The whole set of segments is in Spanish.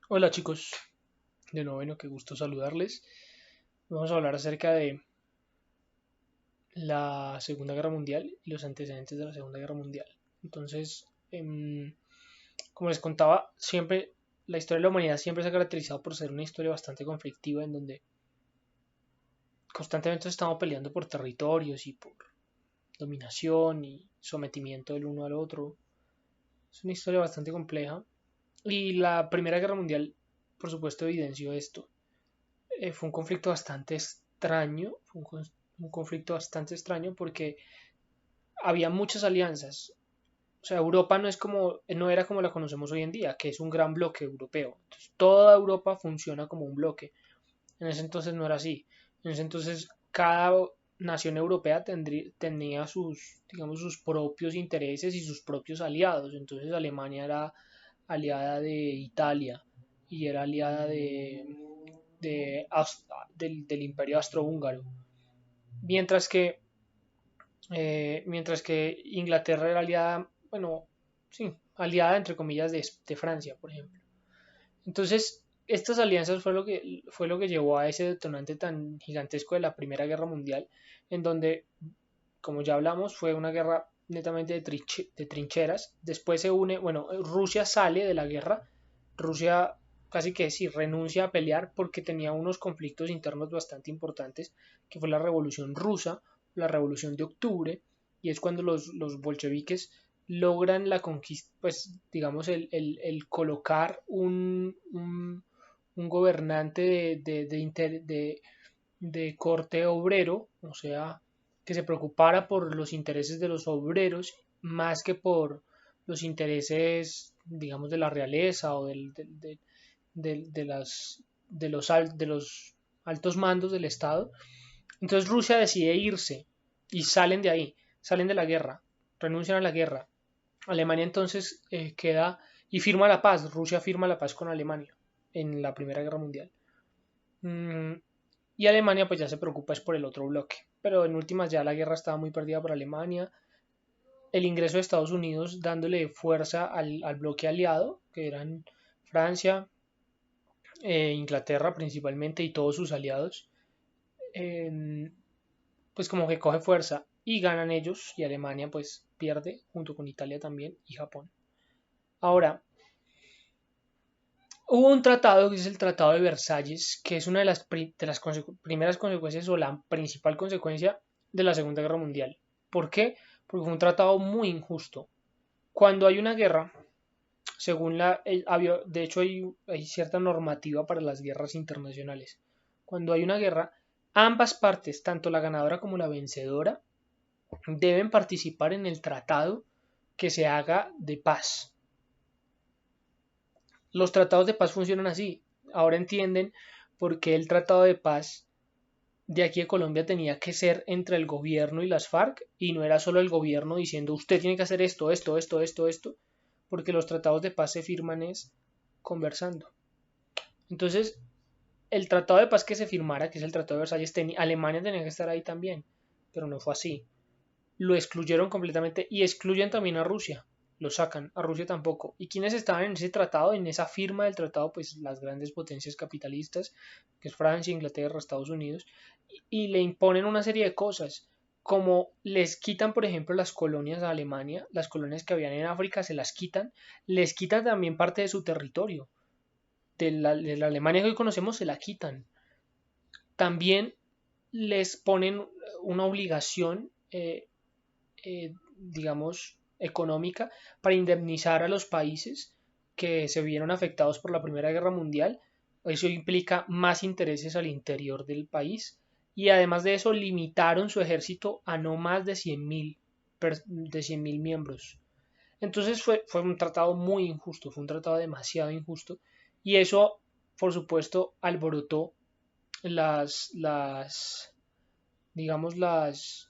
Hola chicos, de nuevo, bueno, qué gusto saludarles. Vamos a hablar acerca de la Segunda Guerra Mundial y los antecedentes de la Segunda Guerra Mundial. Entonces, como les contaba, siempre la historia de la humanidad siempre se ha caracterizado por ser una historia bastante conflictiva en donde constantemente estamos peleando por territorios y por dominación y sometimiento del uno al otro. Es una historia bastante compleja y la Primera Guerra Mundial, por supuesto, evidenció esto. Fue un conflicto bastante extraño, un conflicto bastante extraño porque había muchas alianzas. O sea, Europa no era como la conocemos hoy en día, que es un gran bloque europeo. Entonces, toda Europa funciona como un bloque. En ese entonces no era así. En ese entonces cada nación europea tenía sus, digamos, sus propios intereses y sus propios aliados. Entonces Alemania era aliada de Italia y era aliada de del Imperio Austrohúngaro, mientras que Inglaterra era aliada, bueno, sí, aliada entre comillas de Francia, por ejemplo. Entonces, estas alianzas fue lo que llevó a ese detonante tan gigantesco de la Primera Guerra Mundial, en donde, como ya hablamos, fue una guerra netamente de trincheras. Después se une, bueno, Rusia sale de la guerra. Rusia casi que sí renuncia a pelear porque tenía unos conflictos internos bastante importantes, que fue la Revolución Rusa, la Revolución de Octubre, y es cuando los bolcheviques logran la conquista, pues digamos, el colocar un gobernante de corte obrero, o sea, que se preocupara por los intereses de los obreros más que por los intereses, digamos, de la realeza o de las, de los altos mandos del Estado. Entonces Rusia decide irse y salen de ahí, salen de la guerra, renuncian a la guerra. Alemania entonces queda y firma la paz. Rusia firma la paz con Alemania en la Primera Guerra Mundial. Mm, y Alemania pues ya se preocupa es por el otro bloque. Pero en últimas ya la guerra estaba muy perdida por Alemania. El ingreso de Estados Unidos dándole fuerza al bloque aliado, que eran Francia, Inglaterra principalmente y todos sus aliados, eh, pues como que coge fuerza y ganan ellos y Alemania pues pierde junto con Italia también y Japón. Ahora, hubo un tratado que es el Tratado de Versalles, que es una de las primeras consecuencias o la principal consecuencia de la Segunda Guerra Mundial. ¿Por qué? Porque fue un tratado muy injusto. Cuando hay una guerra, de hecho hay cierta normativa para las guerras internacionales. Cuando hay una guerra, ambas partes, tanto la ganadora como la vencedora, deben participar en el tratado que se haga de paz. Los tratados de paz funcionan así. Ahora entienden por qué el tratado de paz de aquí de Colombia tenía que ser entre el gobierno y las FARC y no era solo el gobierno diciendo usted tiene que hacer esto, esto, esto, esto, esto, porque los tratados de paz se firman es conversando. Entonces, el tratado de paz que se firmara, que es el tratado de Versalles, Alemania tenía que estar ahí también, pero no fue así. Lo excluyeron completamente y excluyen también a Rusia. Lo sacan, a Rusia tampoco. ¿Y quiénes estaban en ese tratado, en esa firma del tratado? Pues las grandes potencias capitalistas, que es Francia, Inglaterra, Estados Unidos, y le imponen una serie de cosas, como les quitan, por ejemplo, las colonias a Alemania, las colonias que habían en África se las quitan, les quitan también parte de su territorio, de la Alemania que hoy conocemos se la quitan. También les ponen una obligación digamos, económica para indemnizar a los países que se vieron afectados por la Primera Guerra Mundial. Eso implica más intereses al interior del país y además de eso limitaron su ejército a no más de 100.000 miembros. Entonces fue un tratado muy injusto, fue un tratado demasiado injusto y eso, por supuesto, alborotó las digamos, las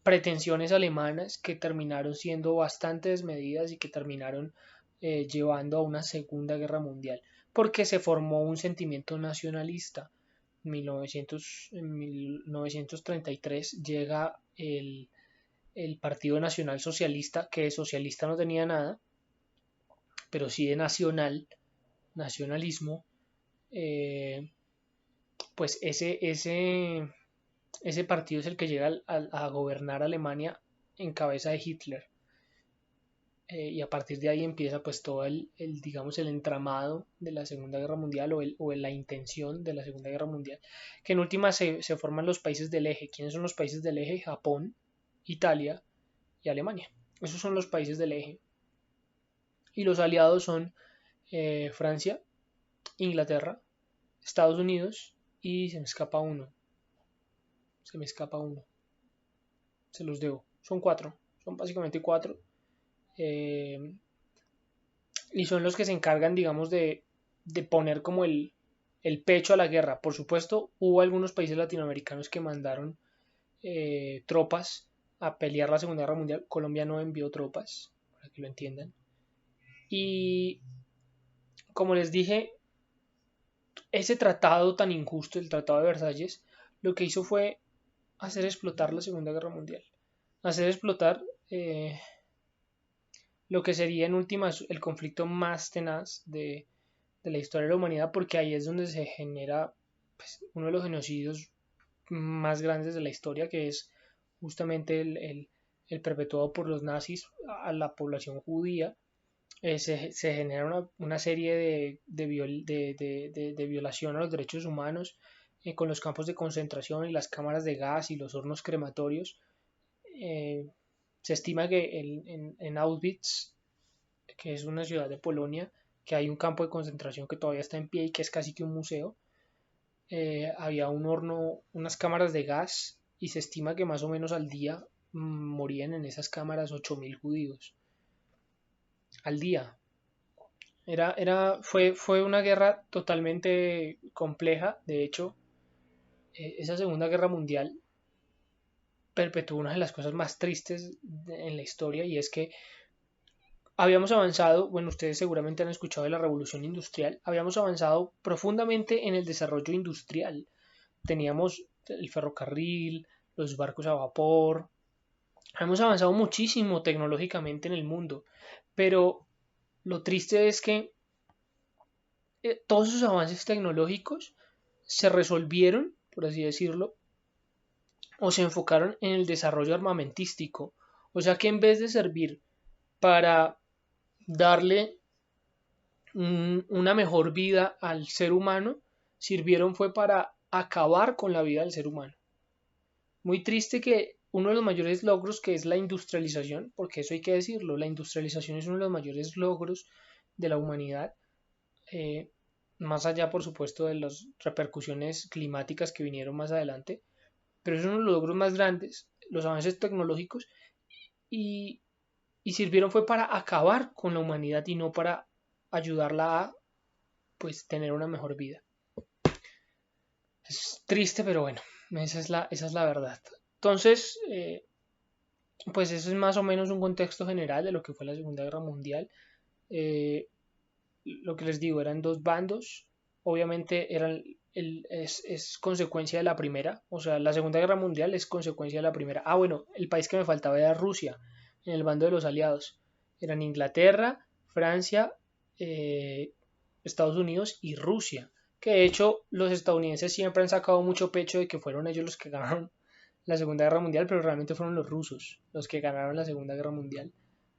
pretensiones alemanas que terminaron siendo bastante desmedidas y que terminaron llevando a una Segunda Guerra Mundial, porque se formó un sentimiento nacionalista. En 1933 llega el Partido Nacional Socialista, que de socialista no tenía nada, pero sí de nacional, nacionalismo, pues ese partido es el que llega a gobernar Alemania en cabeza de Hitler. Y a partir de ahí empieza pues todo digamos, el entramado de la Segunda Guerra Mundial o la intención de la Segunda Guerra Mundial, que en última se forman los países del eje. ¿Quiénes son los países del eje? Japón, Italia y Alemania. Esos son los países del eje. Y los aliados son Francia, Inglaterra, Estados Unidos y se me escapa uno. Se los debo. Son 4. Son básicamente 4. Y son los que se encargan, digamos, de poner como el pecho a la guerra. Por supuesto, hubo algunos países latinoamericanos que mandaron tropas a pelear la Segunda Guerra Mundial. Colombia no envió tropas, para que lo entiendan. Y como les dije, ese tratado tan injusto, el Tratado de Versalles, lo que hizo fue hacer explotar la Segunda Guerra Mundial. Hacer explotar lo que sería en últimas el conflicto más tenaz de la historia de la humanidad, porque ahí es donde se genera pues, uno de los genocidios más grandes de la historia, que es justamente el perpetuado por los nazis a la población judía. Se genera una serie de violación a los derechos humanos con los campos de concentración y las cámaras de gas y los hornos crematorios. Se estima que en Auschwitz, que es una ciudad de Polonia, que hay un campo de concentración que todavía está en pie y que es casi que un museo, había un horno, unas cámaras de gas, y se estima que más o menos al día morían en esas cámaras 8.000 judíos. Al día. Fue una guerra totalmente compleja. De hecho, esa Segunda Guerra Mundial perpetuó una de las cosas más tristes en la historia, y es que habíamos avanzado, bueno, ustedes seguramente han escuchado de la revolución industrial, habíamos avanzado profundamente en el desarrollo industrial. Teníamos el ferrocarril, los barcos a vapor, hemos avanzado muchísimo tecnológicamente en el mundo, pero lo triste es que todos esos avances tecnológicos se resolvieron, por así decirlo, o se enfocaron en el desarrollo armamentístico. O sea que en vez de servir para darle una mejor vida al ser humano, sirvieron fue para acabar con la vida del ser humano. Muy triste que uno de los mayores logros, que es la industrialización, porque eso hay que decirlo, la industrialización es uno de los mayores logros de la humanidad, más allá por supuesto de las repercusiones climáticas que vinieron más adelante, pero es uno de los logros más grandes, los avances tecnológicos, y sirvieron fue para acabar con la humanidad y no para ayudarla a pues tener una mejor vida. Es triste, pero bueno, esa es la verdad. Entonces, pues eso es más o menos un contexto general de lo que fue la Segunda Guerra Mundial. Lo que les digo, eran dos bandos, obviamente es consecuencia de la primera, o sea, la Segunda Guerra Mundial es consecuencia de la primera. Ah, bueno, el país que me faltaba era Rusia, en el bando de los aliados. Eran Inglaterra, Francia, Estados Unidos y Rusia, que de hecho los estadounidenses siempre han sacado mucho pecho de que fueron ellos los que ganaron la Segunda Guerra Mundial, pero realmente fueron los rusos los que ganaron la Segunda Guerra Mundial.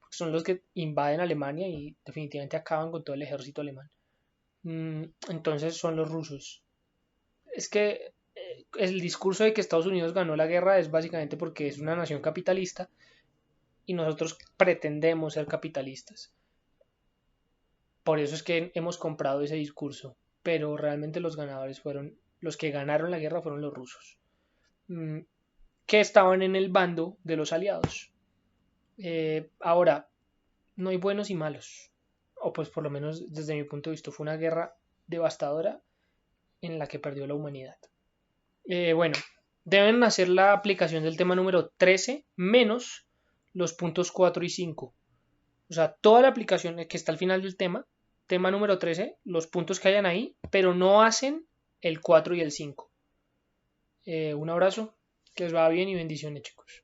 Son los que invaden Alemania y definitivamente acaban con todo el ejército alemán. Entonces son los rusos. Es que el discurso de que Estados Unidos ganó la guerra es básicamente porque es una nación capitalista y nosotros pretendemos ser capitalistas. Por eso es que hemos comprado ese discurso, pero realmente los ganadores fueron, los que ganaron la guerra fueron los rusos, que estaban en el bando de los aliados. Ahora, no hay buenos y malos, o pues por lo menos desde mi punto de vista fue una guerra devastadora en la que perdió la humanidad. Bueno, deben hacer la aplicación del tema número 13 menos los puntos 4 y 5. O sea, toda la aplicación que está al final del tema número 13, los puntos que hayan ahí, pero no hacen el 4 y el 5. Un abrazo, que les va bien y bendiciones, chicos.